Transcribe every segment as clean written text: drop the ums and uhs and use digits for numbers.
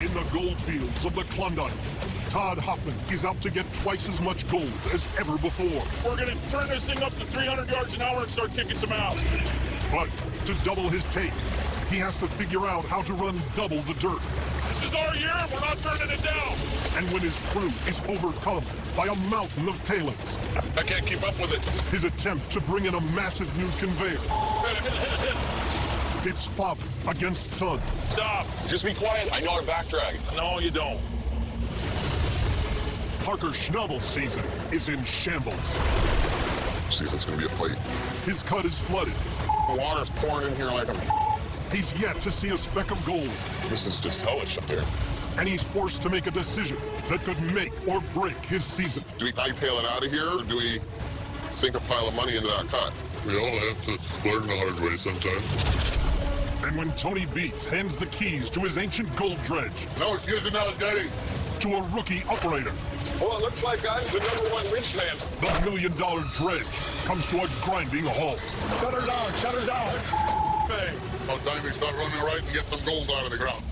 In the gold fields of the Klondike, Todd Hoffman is out to get twice as much gold as ever before. We're going to turn this thing up to 300 yards an hour and start kicking some ass. But to double his take, he has to figure out how to run double the dirt. This is our year, and we're not turning it down. And when his crew is overcome by a mountain of tailings, I can't keep up with it. his attempt to bring in a massive new conveyor. It's father against son. Stop. Just be quiet. I know how to backtrack. No, you don't. Parker Schnabel's season is in shambles. Season's gonna be a fight. His cut is flooded. The water's pouring in here like a... He's yet to see a speck of gold. This is just hellish up there. And he's forced to make a decision that could make or break his season. Do we hightail it out of here, or do we sink a pile of money into that cut? We all have to learn the hard way sometimes. And when Tony Beats hands the keys to his ancient gold dredge No excuses now, Daddy. to a rookie operator, Well, it looks like I'm the #1 winch man. the $1 million dredge comes to a grinding halt. Shut her down, shut her down. Hey. About time we start running right and get some gold out of the ground.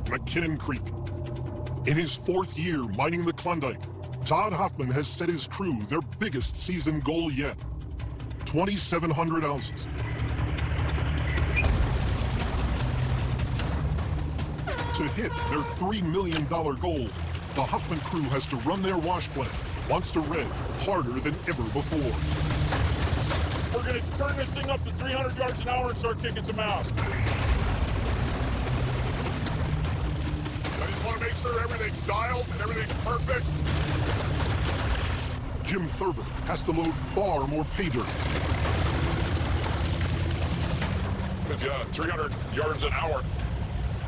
McKinnon Creek. In his 4th year mining the Klondike, Todd Hoffman has set his crew their biggest season goal yet, 2,700 ounces. To hit their $3 million goal, the Hoffman crew has to run their wash plant, once to red, harder than ever before. We're going to turn this thing up to 300 yards an hour and start kicking some ass. I just want to make sure everything's dialed and everything's perfect. Jim Thurber has to load far more pay dirt. Yeah, 300 yards an hour.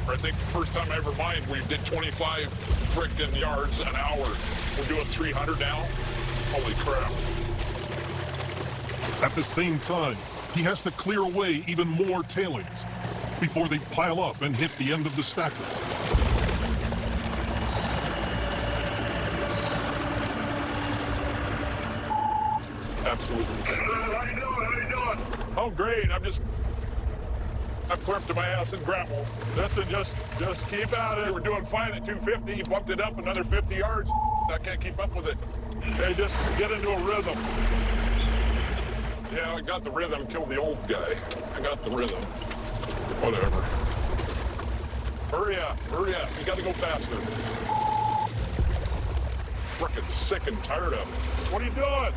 I think the first time I ever mined, we did 25 frickin' yards an hour. We're doing 300 now? Holy crap. At the same time, he has to clear away even more tailings before they pile up and hit the end of the stacker. Absolutely. How you doing? How you doing? Oh, great. I'm clipped to my ass in gravel. Listen, just keep at it. We're doing fine at 250. You bumped it up another 50 yards. I can't keep up with it. Hey, just get into a rhythm. Yeah, I got the rhythm. Killed the old guy. I got the rhythm. Whatever. Hurry up. Hurry up. You got to go faster. Frickin' sick and tired of it. What are you doing?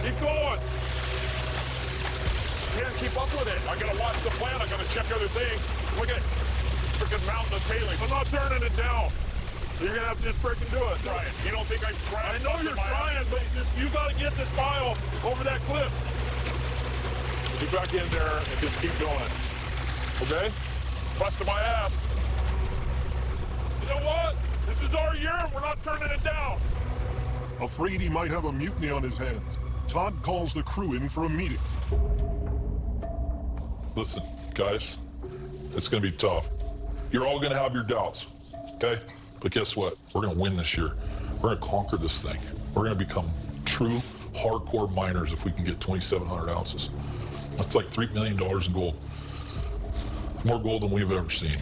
Keep going. Can't keep up with it. I gotta watch the plan. I gotta check other things. Look at freaking mountain of tailings. I'm not turning it down. So you're gonna have to just freaking do it. Trying. You don't think I'm trying? I know you're trying, but you gotta get this pile over that cliff. Get back in there and just keep going. Okay? Busting my ass. You know what? This is our year. We're not turning it down. Afraid he might have a mutiny on his hands, Todd calls the crew in for a meeting. Listen, guys, it's going to be tough. You're all going to have your doubts, okay? But guess what? We're going to win this year. We're going to conquer this thing. We're going to become true hardcore miners if we can get 2,700 ounces. That's like $3 million in gold. More gold than we've ever seen.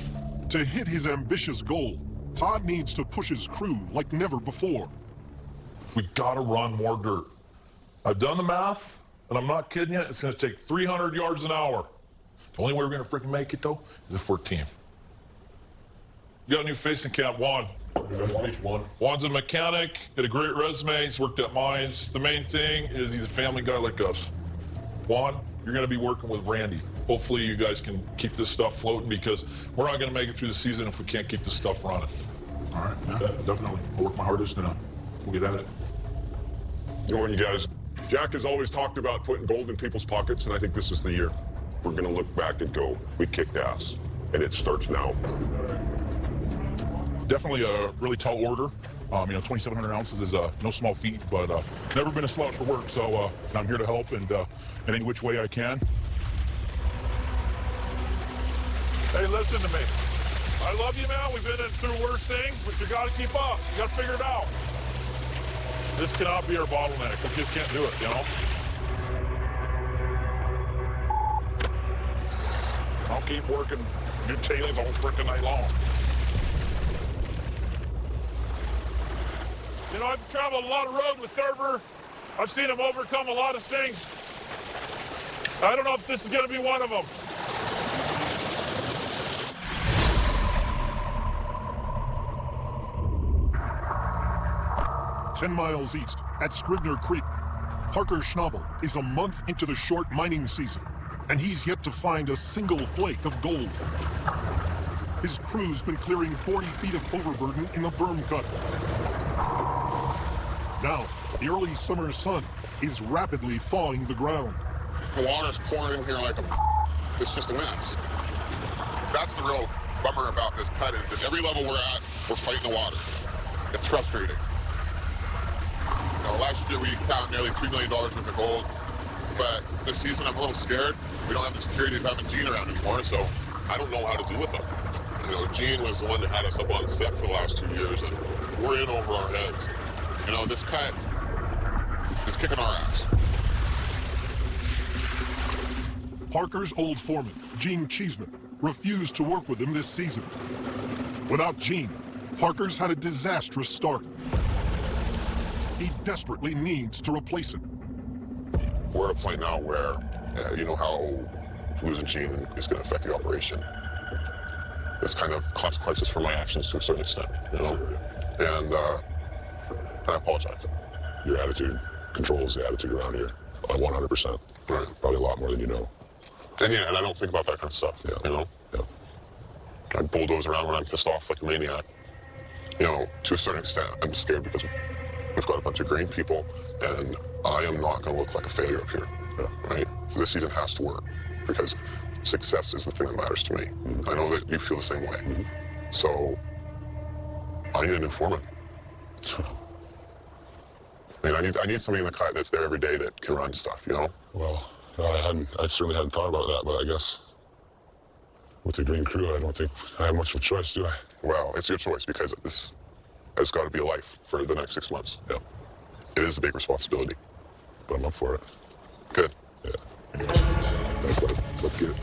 To hit his ambitious goal, Todd needs to push his crew like never before. We got to run more dirt. I've done the math, and I'm not kidding you. It's going to take 300 yards an hour. The only way we're going to freaking make it, though, is if we're a team. You got a new face in camp, Juan. Juan's a mechanic, got a great resume, he's worked at mines. The main thing is he's a family guy like us. Juan, you're going to be working with Randy. Hopefully you guys can keep this stuff floating because we're not going to make it through the season if we can't keep this stuff running. All right, yeah, definitely. I'll work my hardest and we'll get at it. Good morning, you guys. Jack has always talked about putting gold in people's pockets, and I think this is the year. We're going to look back and go, we kicked ass, and it starts now. Definitely a really tall order. You know, 2,700 ounces is no small feat, but never been a slouch for work. So I'm here to help and in any which way I can. Hey, listen to me. I love you, man. We've been through worse things, but you got to keep up. You got to figure it out. This cannot be our bottleneck. We just can't do it, you know? I'll keep working new tailings all freaking night long. You know, I've traveled a lot of road with Thurber. I've seen him overcome a lot of things. I don't know if this is going to be one of them. "10 miles east, at Scribner Creek, Parker Schnabel is a month into the short mining season, and he's yet to find a single flake of gold. His crew's been clearing 40 feet of overburden in the berm cut. Now, the early summer sun is rapidly thawing the ground. The water's pouring in here like it's just a mess. That's the real bummer about this cut is that every level we're at, we're fighting the water. It's frustrating. You know, last year we found nearly $3 million worth of gold, but this season I'm a little scared. We don't have the security of having Gene around anymore, so I don't know how to deal with them. You know, Gene was the one that had us up on step for the last 2 years, and we're in over our heads. You know, this cut is kicking our ass. Parker's old foreman, Gene Cheeseman, refused to work with him this season. Without Gene, Parker's had a disastrous start. He desperately needs to replace him. We're at a point now where, you know how losing Gene is going to affect the operation. It's kind of consequences for my actions to a certain extent, you know? And I apologize. Your attitude controls the attitude around here. 100%. Right. Probably a lot more than you know. And yeah, and I don't think about that kind of stuff, you know? Yeah. I bulldoze around when I'm pissed off like a maniac. You know, to a certain extent, I'm scared because we've got a bunch of green people, and I am not going to look like a failure up here, right? This season has to work, because success is the thing that matters to me. I know that you feel the same way. So, I need an informant. I mean, I need somebody in the cut that's there every day that can run stuff, you know? Well, I certainly hadn't thought about that, but I guess with the green crew, I don't think I have much of a choice, do I? Well, it's your choice, because this has got to be a life for the next 6 months. Yeah. It is a big responsibility. But I'm up for it. Good. Yeah. Thanks, buddy. Let's get it.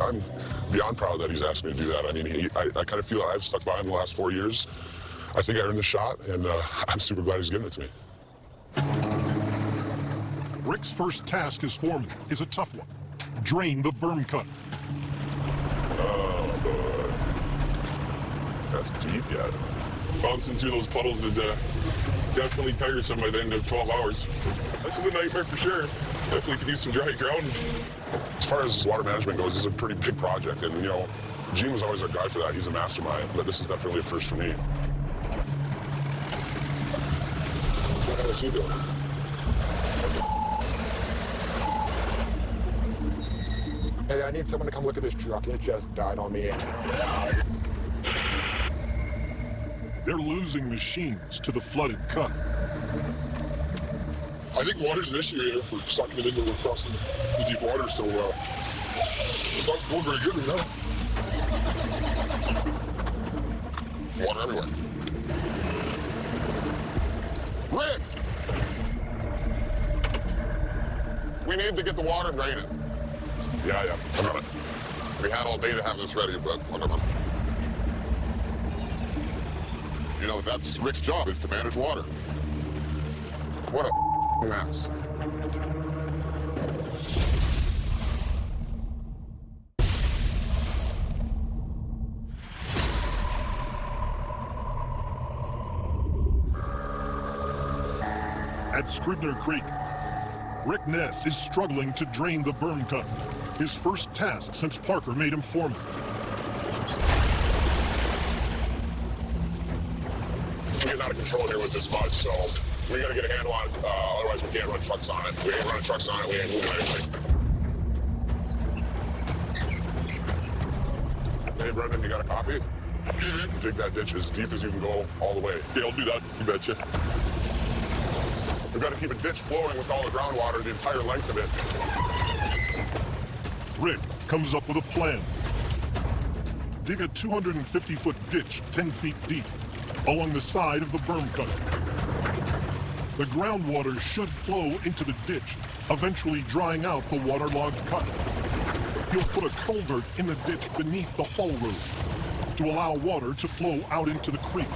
I'm beyond proud that he's asked me to do that. I mean, I kind of feel I've stuck by him the last 4 years. I think I earned the shot, and I'm super glad he's giving it to me. Rick's first task as foreman is a tough one. Drain the berm cut. Oh, boy. That's deep yet. Bouncing through those puddles is definitely tiresome by the end of 12 hours. This is a nightmare for sure. Definitely could use some dry ground. As far as water management goes, this is a pretty big project, and, you know, Gene was always a guy for that. He's a mastermind, but this is definitely a first for me. How's he doing? Hey, I need someone to come look at this truck. It just died on me. They're losing machines to the flooded cut. I think water's an issue here. We're sucking it into, we're crossing the deep water, so it's not going very good right now. Water everywhere. Rick! We need to get the water draining. Yeah, I'm on it. We had all day to have this ready, but whatever. You know, that's Rick's job, is to manage water. What a mess. At Scribner Creek, Rick Ness is struggling to drain the berm cut. His first task since Parker made him foreman. We're getting out of control here with this mud, so we gotta get a handle on it, otherwise we can't run trucks on it. If we ain't running trucks on it, we ain't moving anything. Hey, Brendan, you got a copy? Dig that ditch as deep as you can go all the way. Okay, I'll do that. You betcha. We've got to keep a ditch flowing with all the groundwater the entire length of it. Rick comes up with a plan. Dig a 250-foot ditch 10 feet deep along the side of the berm cut. The groundwater should flow into the ditch, eventually drying out the waterlogged cut. He'll put a culvert in the ditch beneath the haul road to allow water to flow out into the creek.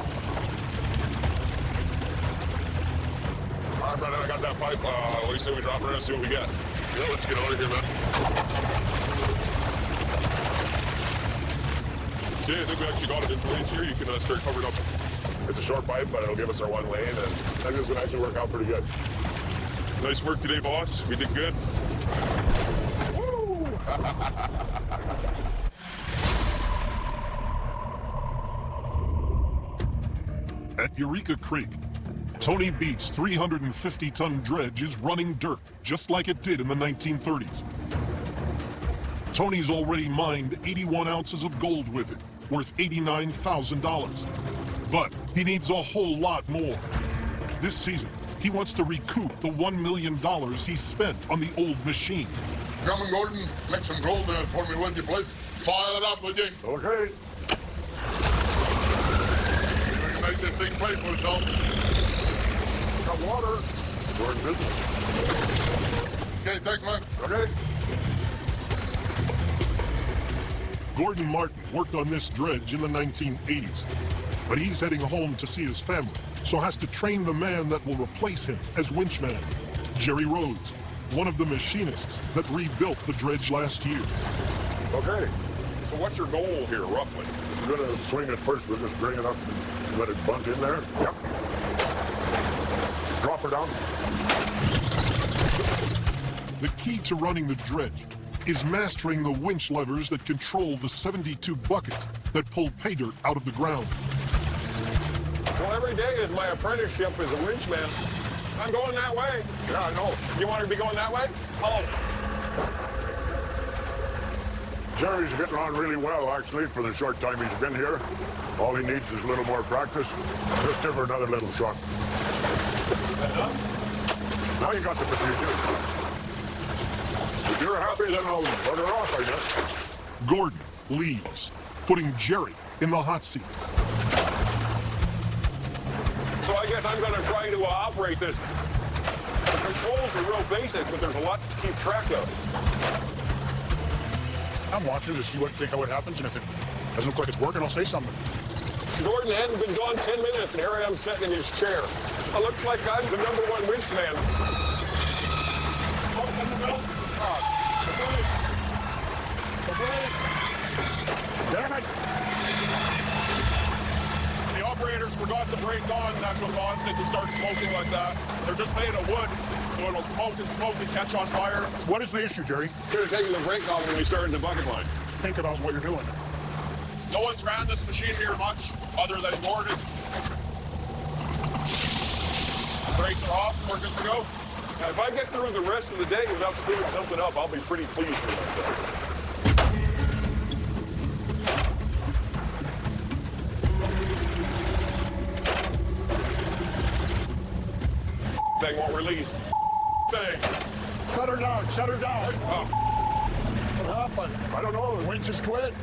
All right, Brendan, I got that pipe. What do you say we drop it in and see what we get? Yeah, let's get over here, man. Okay, I think we actually got it in place here. You can start covering up. It's a short pipe, but it'll give us our one lane, and I think this is going to actually work out pretty good. Nice work today, boss. We did good. Woo! At Eureka Creek, Tony Beat's 350-ton dredge is running dirt, just like it did in the 1930s. Tony's already mined 81 ounces of gold with it, worth $89,000. But he needs a whole lot more. This season, he wants to recoup the $1 million he spent on the old machine. Come on, Gordon, make some gold there for me, will you, please? Fire it up, will you? Okay. We can make this thing pay for itself. Got water. We're in business. Okay, thanks, man. Okay. Gordon Martin worked on this dredge in the 1980s, but he's heading home to see his family, so has to train the man that will replace him as winchman, Jerry Rhodes, one of the machinists that rebuilt the dredge last year. Okay. So what's your goal here, roughly? We're going to swing it first. We'll just bring it up and let it bunt in there. Yep. Drop her down. The key to running the dredge is mastering the winch levers that control the 72 buckets that pull pay dirt out of the ground. Well, every day is my apprenticeship as a winchman. I'm going that way. Yeah, I know. You want to be going that way? Oh. Jerry's getting on really well, actually, for the short time he's been here. All he needs is a little more practice. Just give her another little shot. Now you got the procedure. If you're happy, then I'll let her off, I guess. Gordon leaves, putting Jerry in the hot seat. So I guess I'm going to try to operate this. The controls are real basic, but there's a lot to keep track of. I'm watching to see how it happens, and if it doesn't look like it's working, I'll say something. Gordon hadn't been gone 10 minutes, and here I am sitting in his chair. It looks like I'm the #1 winchman. Damn it! The operators forgot to break on. That's what caused it to start smoking like that. They're just made of wood, so it'll smoke and catch on fire. What is the issue, Jerry? Should have taken the brake off when we started the bucket line. Think about what you're doing. No one's ran this machine here much, other than Gordon. Brakes are off, we're good to go. Now, if I get through the rest of the day without screwing something up, I'll be pretty pleased with myself. Thing won't release. Thing. Shut her down, shut her down. Oh. What happened? I don't know. The winch just quit.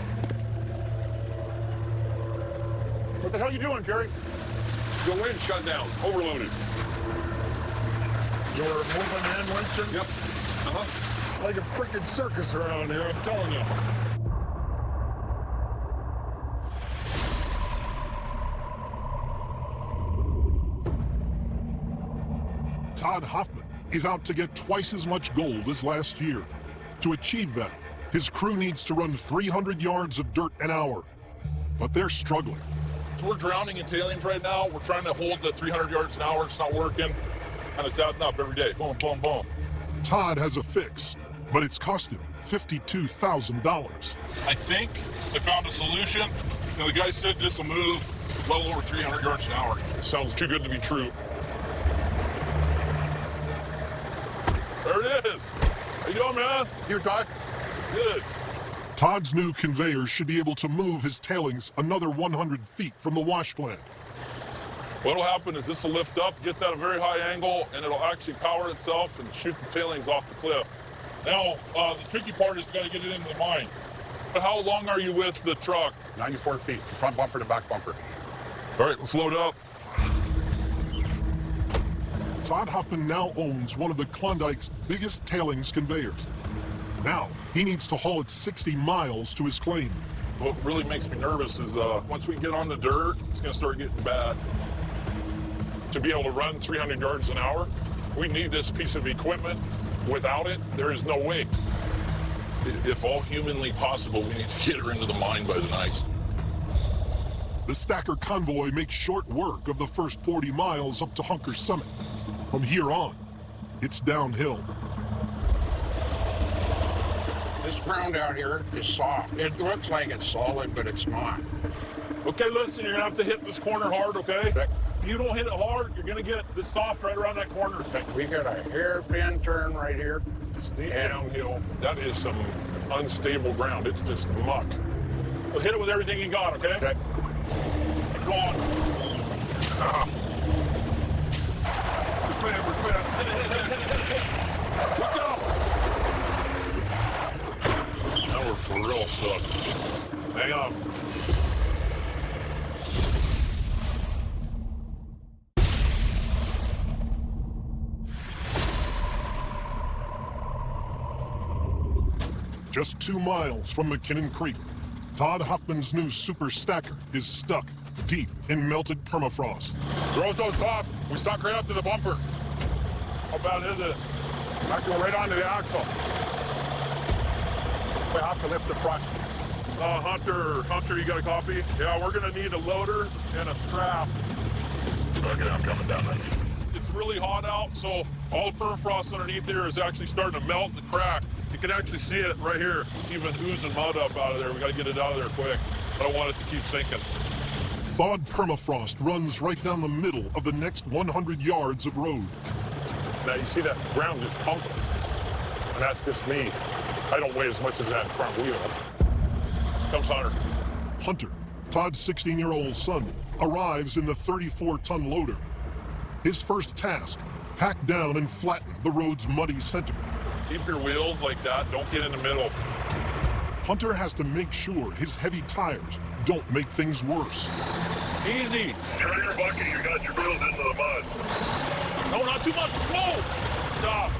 What the hell are you doing, Jerry? The winch shut down. Overloaded. You're moving and winching? Yep. It's like a freaking circus around here, I'm telling you. Todd Hoffman is out to get twice as much gold as last year. To achieve that, his crew needs to run 300 yards of dirt an hour. But they're struggling. So we're drowning in tailings right now. We're trying to hold the 300 yards an hour. It's not working. And it's adding up every day. Boom, boom, boom. Todd has a fix, but it's cost him $52,000. I think they found a solution. You know, the guy said this will move well over 300 yards an hour. Sounds too good to be true. There it is. How you doing, man? You, Todd? Good. Todd's new conveyor should be able to move his tailings another 100 feet from the wash plant. What'll happen is this will lift up, gets at a very high angle, and it'll actually power itself and shoot the tailings off the cliff. Now, the tricky part is got to get it into the mine. But how long are you with the truck? 94 feet, front bumper to back bumper. All right, let's load up. Todd Huffman now owns one of the Klondike's biggest tailings conveyors. Now, he needs to haul it 60 miles to his claim. What really makes me nervous is once we get on the dirt, it's going to start getting bad. To be able to run 300 yards an hour, we need this piece of equipment. Without it, there is no way. If all humanly possible, we need to get her into the mine by the night. The stacker convoy makes short work of the first 40 miles up to Hunker's summit. From here on, it's downhill. This ground out here is soft. It looks like it's solid, but it's not. Okay, listen, you're gonna have to hit this corner hard, okay? If you don't hit it hard, you're gonna get this soft right around that corner. We got a hairpin turn right here. Steep downhill. That is some unstable ground. It's just muck. Well, hit it with everything you got, okay? Okay. Keep going. We're spinning. Look out! Now we're for real stuck. Hang on. Just 2 miles from McKinnon Creek, Todd Huffman's new super stacker is stuck deep in melted permafrost. Road's so soft, we stuck right up to the bumper. How bad is it? Actually, right onto the axle. We have to lift the front. Hunter, you got a copy? Yeah, we're gonna need a loader and a strap. Okay, I'm coming down there. It's really hot out, so all the permafrost underneath there is actually starting to melt and crack. You can actually see it right here. It's even oozing mud up out of there. We gotta get it out of there quick. I don't want it to keep sinking. Thawed permafrost runs right down the middle of the next 100 yards of road. Now you see that ground just pumping. And that's just me. I don't weigh as much as that front wheel. Comes Hunter. Hunter, Todd's 16-year-old son, arrives in the 34-ton loader. His first task, pack down and flatten the road's muddy center. Keep your wheels like that. Don't get in the middle. Hunter has to make sure his heavy tires don't make things worse. Easy. Turn your bucket, you got your wheels into the mud. No, not too much. Whoa! Stop.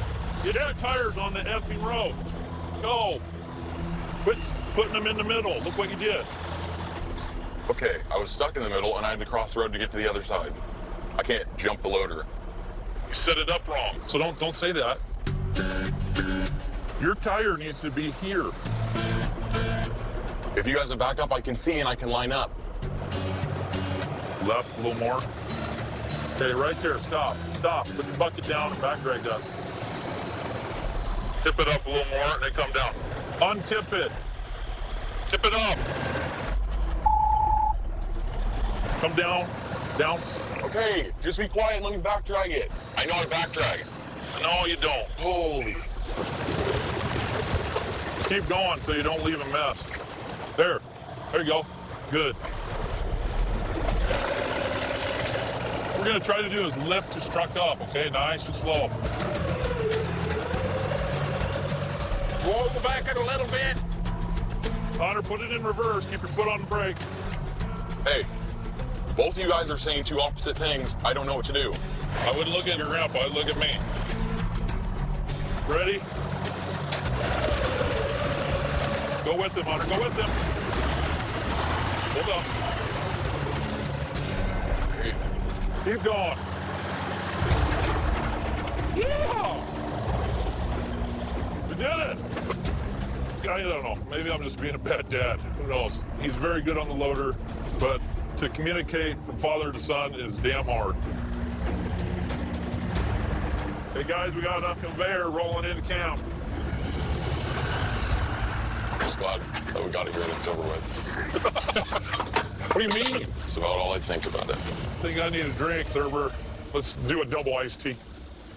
Get your tires on the effing road. Go. Quit putting them in the middle. Look what you did. Okay, I was stuck in the middle and I had to cross the road to get to the other side. I can't jump the loader. You set it up wrong. So don't say that. Your tire needs to be here. If you guys have back up, I can see and I can line up. Left a little more. Okay, right there. Stop. Put your bucket down and back drag up. Tip it up a little more, and then come down. Untip it. Tip it up. Come down. Down. Okay, just be quiet and let me back drag it. I know how to back drag. No, you don't. Holy. Keep going so you don't leave a mess. There you go. Good. What we're gonna try to do is lift this truck up, okay? Nice and slow. Roll back it a little bit. Hunter, put it in reverse. Keep your foot on the brake. Hey, both of you guys are saying two opposite things. I don't know what to do. I wouldn't look at your grandpa, I'd look at me. Ready? Go with him, Hunter, go with him. Hold up. Keep going. Yeah! We did it! I don't know, maybe I'm just being a bad dad. Who knows? He's very good on the loader, but to communicate from father to son is damn hard. Hey guys, we got a conveyor rolling into camp. I'm just glad that we got it here and it's over with. What do you mean? That's about all I think about it. I think I need a drink, Thurber. Let's do a double iced tea.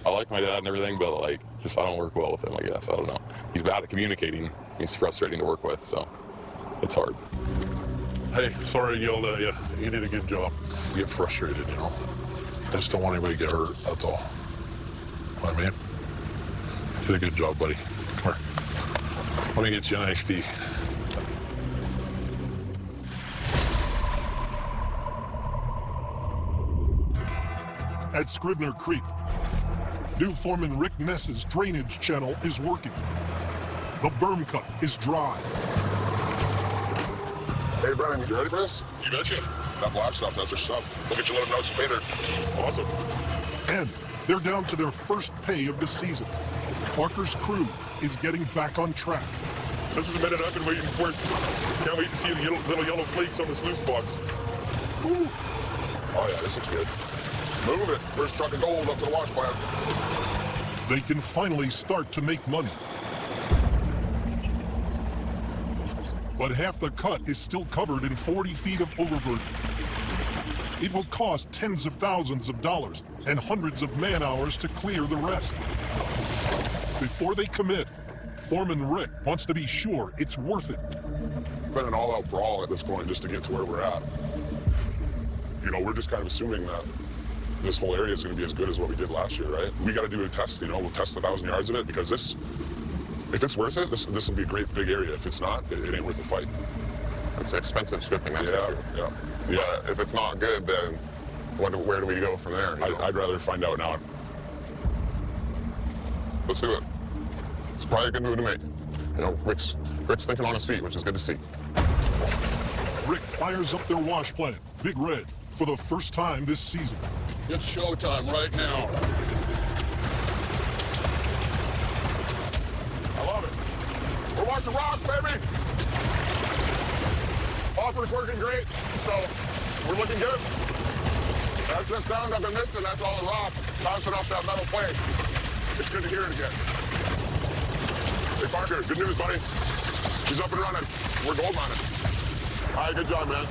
I like my dad and everything, but like, just I don't work well with him, I guess. I don't know. He's bad at communicating. He's frustrating to work with, so. It's hard. Hey, sorry I yelled at you. You did a good job. You get frustrated, you know. I just don't want anybody to get hurt, that's all. You know what I mean? You did a good job, buddy. Come here. Let me get you an iced tea. At Scribner Creek, new foreman Rick Ness's drainage channel is working. The berm cut is dry. Hey, Brennan, you ready for this? You betcha. That black stuff, that's your stuff. We'll get you a little notes later. Awesome. And they're down to their first pay of the season. Parker's crew is getting back on track. This is the minute I've been waiting for. Can't wait to see the little yellow flakes on the sluice box. Ooh. Oh yeah, this looks good. Move it. First truck of gold up to the wash plant. They can finally start to make money. But half the cut is still covered in 40 feet of overburden. It will cost tens of thousands of dollars and hundreds of man-hours to clear the rest. Before they commit, Foreman Rick wants to be sure it's worth it. Been an all-out brawl at this point just to get to where we're at. You know, we're just kind of assuming that this whole area is going to be as good as what we did last year, right? We got to do a test, you know, we'll test 1,000 yards of it because this, if it's worth it, this will be a great big area. If it's not, it ain't worth the fight. It's expensive stripping, that's for sure. Yeah. But if it's not good, then where do we go from there? I'd rather find out now. Let's do it. It's probably a good move to make. You know, Rick's thinking on his feet, which is good to see. Rick fires up their wash plant, Big Red, for the first time this season. It's showtime right now. I love it. We're washing rocks, baby. Hopper's working great, so we're looking good. That's the sound I've been missing. That's all the rock bouncing off that metal plate. It's good to hear it again. Hey, Parker, good news, buddy. She's up and running. We're gold on it. All right, good job, man.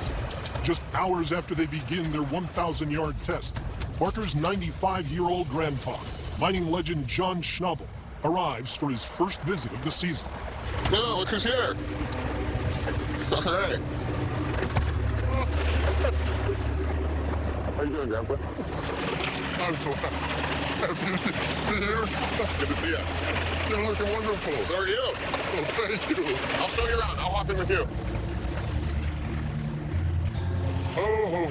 Just hours after they begin their 1,000-yard test, Parker's 95-year-old grandpa, mining legend John Schnabel, arrives for his first visit of the season. No, look who's here. All right. How you doing, Grandpa? I'm so happy to be here. Good to see you. You're looking wonderful. So are you. Oh, thank you. I'll show you around. I'll hop in with you. Oh.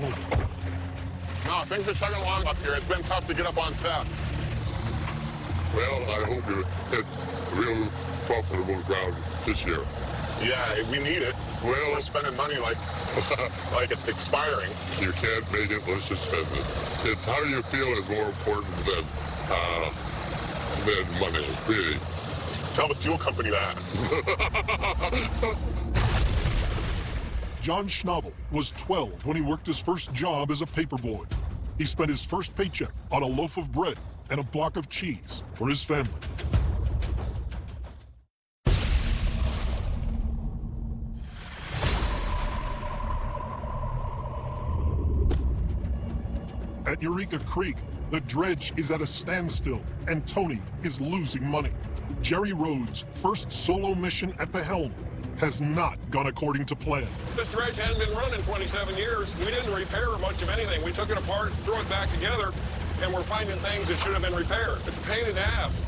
No, things are chugging along up here. It's been tough to get up on staff. Well, I hope you hit real profitable ground this year. Yeah, we need it. Well, we're spending money like it's expiring. You can't make it, let's just spend it. It's how you feel is more important than money, really. Tell the fuel company that. John Schnabel was 12 when he worked his first job as a paperboy. He spent his first paycheck on a loaf of bread and a block of cheese for his family. At Eureka Creek, the dredge is at a standstill, and Tony is losing money. Jerry Rhodes' first solo mission at the helm has not gone according to plan. This dredge hadn't been run in 27 years. We didn't repair much of anything. We took it apart, threw it back together, and we're finding things that should have been repaired. It's a pain in the ass.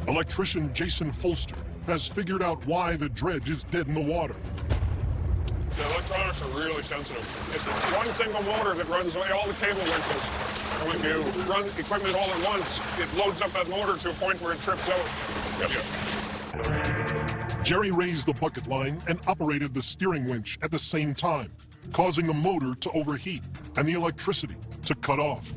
Electrician Jason Folster has figured out why the dredge is dead in the water. The electronics are really sensitive. It's one single motor that runs all the cable winches. And when you run equipment all at once, it loads up that motor to a point where it trips out. Jerry raised the bucket line and operated the steering winch at the same time, causing the motor to overheat and the electricity to cut off.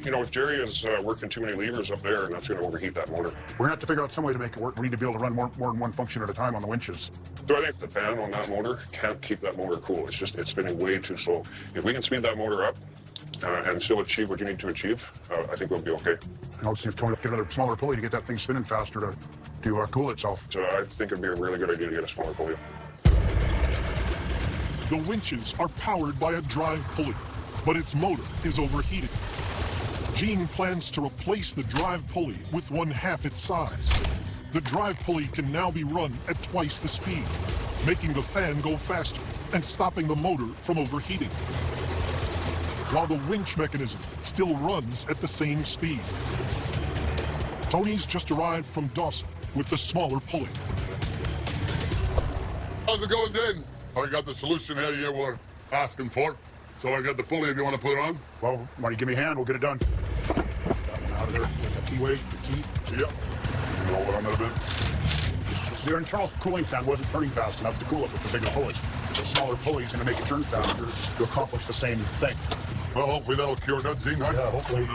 You know, if Jerry is working too many levers up there, and that's going to overheat that motor. We're going to have to figure out some way to make it work. We need to be able to run more than one function at a time on the winches. So I think the fan on that motor can't keep that motor cool. It's spinning way too slow. If we can speed that motor up and still achieve what you need to achieve, I think we'll be okay. And I'll see if Tony can get another smaller pulley to get that thing spinning faster to cool itself. So I think it'd be a really good idea to get a smaller pulley. The winches are powered by a drive pulley, but its motor is overheating. Gene plans to replace the drive pulley with 1/2 its size. The drive pulley can now be run at twice the speed. making the fan go faster and stopping the motor from overheating, while the winch mechanism still runs at the same speed. Tony's just arrived from Dawson with the smaller pulley. How's it going, Dan? I got the solution here you were asking for. So I got the pulley if you want to put it on. Well, why don't you give me a hand? We'll get it done. Out of there. Get the keyway, the key. Yep. Roll it on that a bit. Your internal cooling fan wasn't turning fast enough to cool it with the bigger pulley. The smaller pulley's going to make it turn faster to accomplish the same thing. Well, hopefully that'll cure that zing, right? Yeah, hopefully.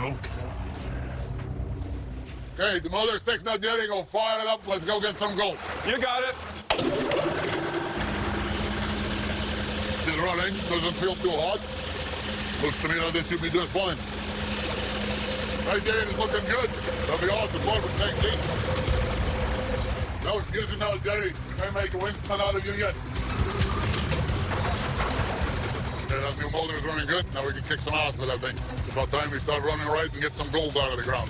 Okay, the motor's fixed now, Jerry. Go fire it up. Let's go get some gold. You got it. It's running. Doesn't feel too hot. Looks to me like this should be just fine. Right there, it's looking good. That'll be awesome. More for tank team. No excuses now, Jerry. Can't make a winsman out of you yet. Okay, that new motor is running good. Now we can kick some ass with that thing. It's about time we start running right and get some gold out of the ground.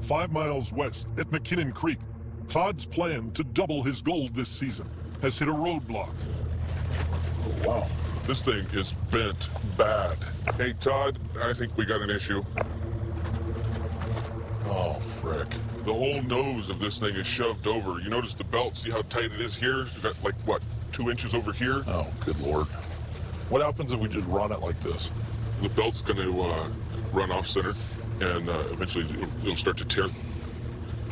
"5 miles west at McKinnon Creek, Todd's plan to double his gold this season has hit a roadblock. Oh, wow. This thing is bent bad. Hey, Todd, I think we got an issue. Oh, frick. The whole nose of this thing is shoved over. You notice the belt? See how tight it is here? You got like, what, 2 inches over here? Oh, good Lord. What happens if we just run it like this? The belt's going to run off center, and eventually it'll start to tear.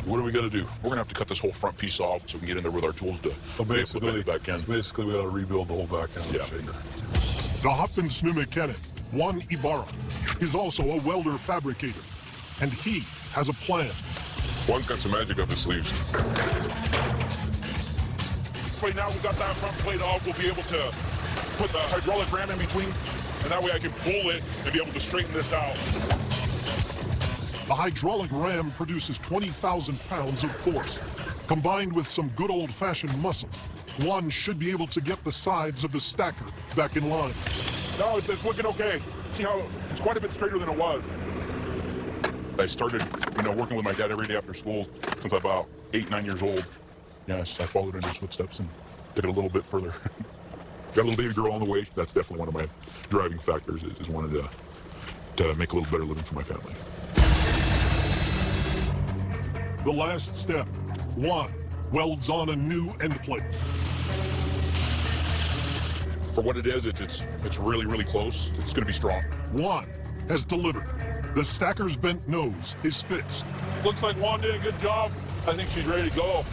What do we got to do? We're going to have to cut this whole front piece off so we can get in there with our tools to put it back in. Basically, we got to rebuild the whole back end of the shaker. The Hoffman's new mechanic, Juan Ibarra, is also a welder fabricator, and he has a plan. Juan's got some magic up his sleeves. Right now, we got that front plate off. We'll be able to put the hydraulic ram in between, and that way I can pull it and be able to straighten this out. The hydraulic ram produces 20,000 pounds of force. Combined with some good old-fashioned muscle, Juan should be able to get the sides of the stacker back in line. No, it's looking okay. See how it's quite a bit straighter than it was. I started, working with my dad every day after school since I'm about 8, 9 years old. Yes, I followed in his footsteps and took it a little bit further. Got a little baby girl on the way. That's definitely one of my driving factors, is wanted to make a little better living for my family. The last step, Juan welds on a new end plate. For what it is, it's really, really close. It's going to be strong. Juan has delivered. The stacker's bent nose is fixed. Looks like Juan did a good job. I think she's ready to go.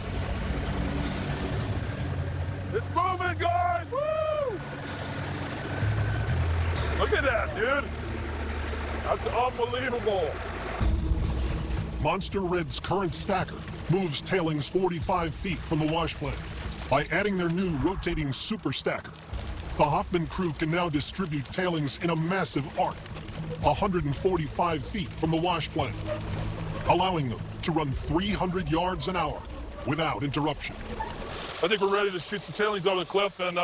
It's moving, guys! Woo! Look at that, dude. That's unbelievable. Monster Red's current stacker moves tailings 45 feet from the wash plant. By adding their new rotating super stacker, the Hoffman crew can now distribute tailings in a massive arc, 145 feet from the wash plant, allowing them to run 300 yards an hour without interruption. I think we're ready to shoot some tailings over the cliff and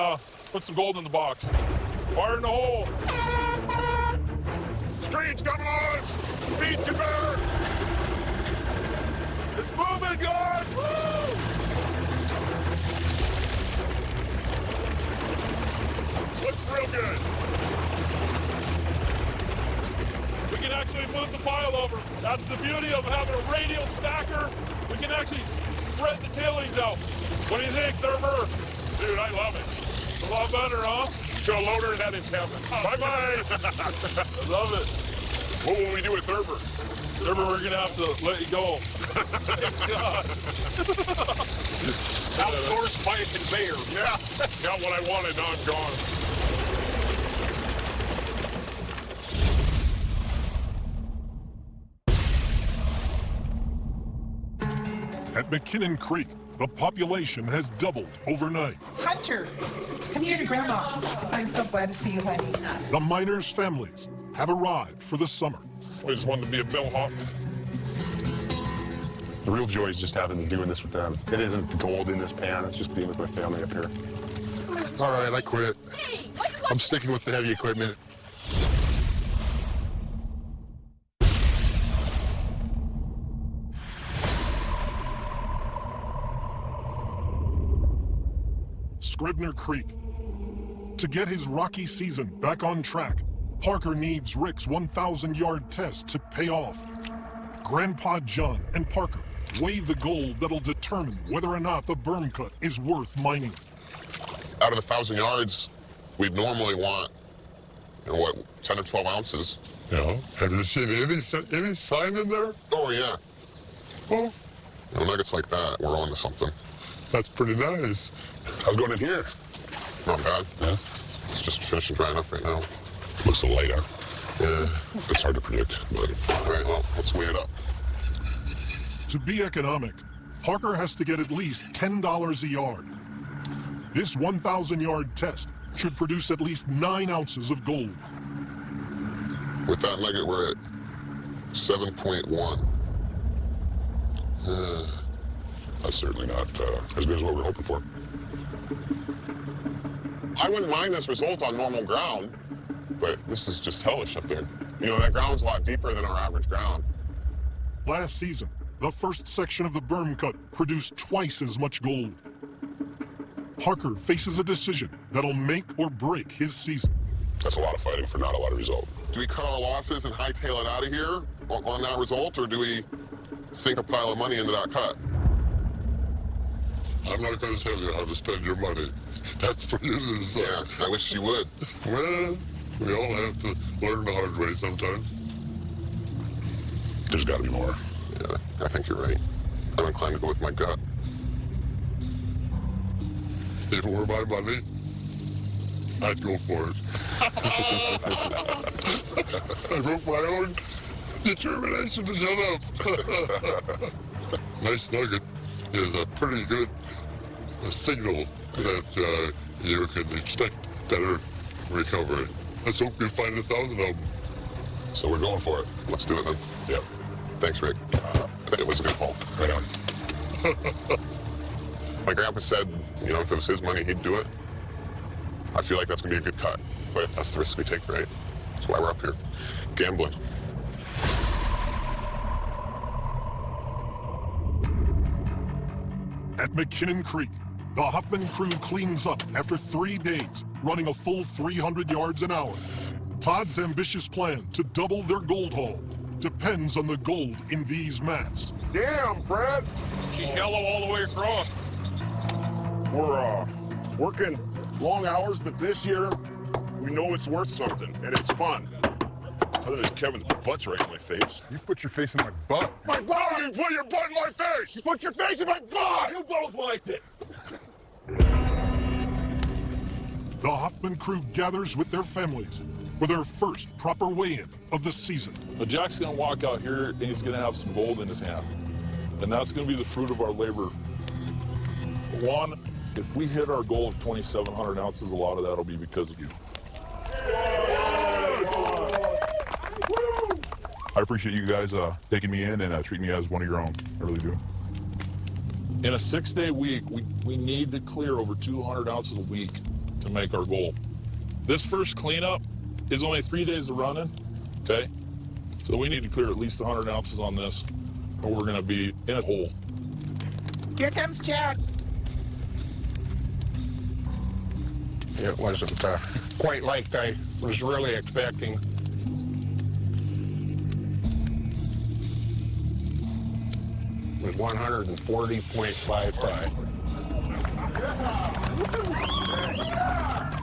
put some gold in the box. Fire in the hole. Streets, come on! Feet to bear! It's moving, guys! Woo! Looks real good. We can actually move the pile over. That's the beauty of having a radial stacker. We can actually spread the tailings out. What do you think, Thurber? Dude, I love it. A lot better, huh? To a loader, that is heaven. Bye-bye. I love it. What will we do with Thurber? Thurber, we're gonna have to let you go. God. Outsourced by a conveyor. Yeah. Got what I wanted, now I'm gone. At McKinnon Creek, the population has doubled overnight. Hunter, come here to Grandma. I'm so glad to see you, honey. The miners' families have arrived for the summer. I just wanted to be a Bill Hoffman. The real joy is just doing this with them. It isn't the gold in this pan, it's just being with my family up here. All right, I quit. I'm sticking with the heavy equipment. Scribner Creek. To get his rocky season back on track, Parker needs Rick's 1,000-yard test to pay off. Grandpa John and Parker weigh the gold that'll determine whether or not the berm cut is worth mining. Out of the 1,000 yards, we'd normally want, you know what, 10 or 12 ounces. Yeah. Have you seen any sign in there? Oh, yeah. Well, you know, nuggets like that, we're on to something. That's pretty nice. How's it going in here? Not bad. Yeah. It's just finishing drying up right now. Looks a light, huh? Yeah, it's hard to predict, but all right, well, let's weigh it up. To be economic, Parker has to get at least $10 a yard. This 1,000-yard test should produce at least 9 ounces of gold. With that nugget, we're at 7.1. That's certainly not as good as what we're hoping for. I wouldn't mind this result on normal ground, but this is just hellish up there. You know, that ground's a lot deeper than our average ground. Last season, the first section of the berm cut produced twice as much gold. Parker faces a decision that'll make or break his season. That's a lot of fighting for not a lot of result. Do we cut our losses and hightail it out of here on that result, or do we sink a pile of money into that cut? I'm not going to tell you how to spend your money. That's for you to decide. Yeah, I wish you would. Well, we all have to learn the hard way sometimes. There's got to be more. Yeah, I think you're right. I'm inclined to go with my gut. If it were my money, I'd go for it. I broke my own determination to shut up. Nice nugget is a pretty good signal that you can expect better recovery. Let's hope you find 1,000 of them. So we're going for it. Let's do it then. Yep. Thanks, Rick. It was a good call. Right on. My grandpa said, you know, if it was his money, he'd do it. I feel like that's going to be a good cut, but that's the risk we take, right? That's why we're up here. Gambling. At McKinnon Creek, the Huffman crew cleans up after 3 days, running a full 300 yards an hour. Todd's ambitious plan to double their gold haul depends on the gold in these mats. Damn, Fred! She's yellow all the way across. We're working long hours, but this year we know it's worth something, and it's fun. Other than Kevin's butt's right in my face. You put your face in my butt. My butt! You put your butt in my face! You put your face in my butt! You both liked it. The Huffman crew gathers with their families for their first proper weigh-in of the season. Now Jack's gonna walk out here and he's gonna have some gold in his hand. And that's gonna be the fruit of our labor. One, if we hit our goal of 2,700 ounces, a lot of that'll be because of you. I appreciate you guys taking me in and treating me as one of your own. I really do. In a 6-day week, we need to clear over 200 ounces a week to make our goal. This first cleanup is only 3 days of running, okay? So we need to clear at least 100 ounces on this, or we're gonna be in a hole. Here comes Jack. It wasn't quite like I was really expecting. It was 140.55.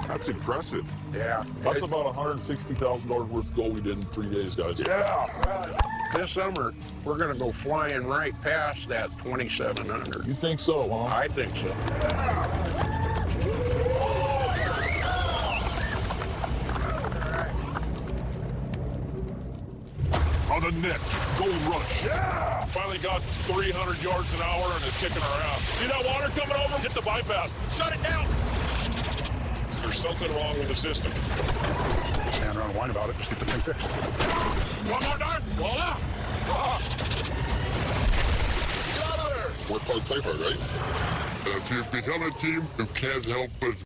That's impressive. Yeah. That's about $160,000 worth of gold we did in 3 days, guys. Yeah. This summer, we're going to go flying right past that 2,700. You think so, huh? I think so. On the next Gold Rush. Yeah! Finally got 300 yards an hour and it's kicking our ass. See that water coming over? Hit the bypass. Shut it down! There's something wrong with the system. Stand around and whine about it. Just get the thing fixed. One more time. Voila! Get out of there! Work hard, play hard, right? If you become a team who can't help but